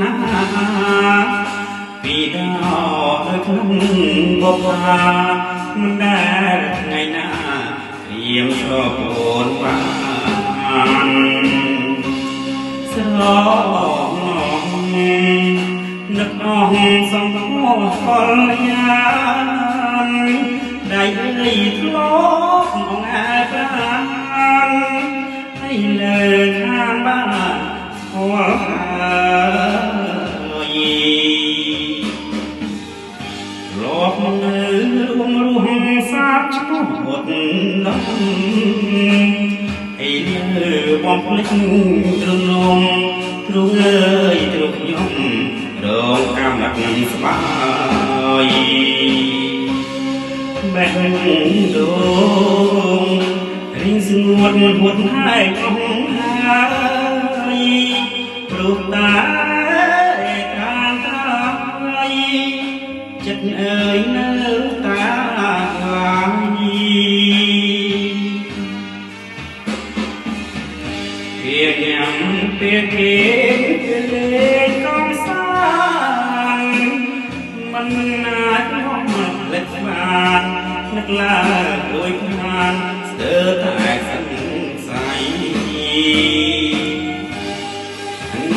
ណាពីដល់ក្នុងបបមិនដែលថ្ងៃណាព្រៀមស្រពោនបានស្រងនឹកអស់សំខកលញាได้ធ្លាប់អងអាប្រានให้លើខាងបានហួយលោកនៅរួមសាបឈ្មោះវត្តនោះឲ្យលើបំភ្លេចទ្រនំទ្រង់អើយទ្រង់ខ្ញុំរងកម្មដាក់ស្បាយបែកដងរីងស្ងួតមុនហួតហើយអស់ហើយព្រោះតាកានតាយចិត្តអើយនៅតាឡាយវាញ៉ាំពេលគេលេងកំសាន្តមិនអាចមកលេចបាននឹកឡាដោយខានស្ទើរតែសង្ស័យ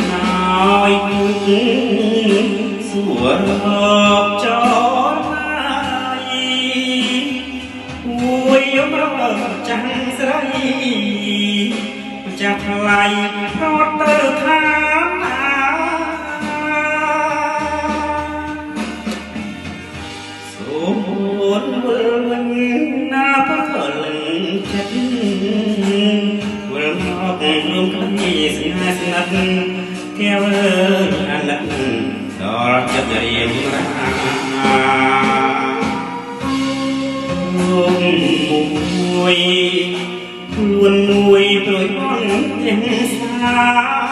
ហើយគូសួរមកចោលហើយអួយមកចាំស្រីចាស់ថ្លៃប្រត់ទៅថាសូមអួនវិលវិញណាព្រលឹងចិត្តវិលមករួមគ្នាស្នេហ៍ស្និទ្ធគេវើអាណិតដល់ចិត្តរៀងរាមួយខ្លួនមួយព្រួយបន់ទាំងសា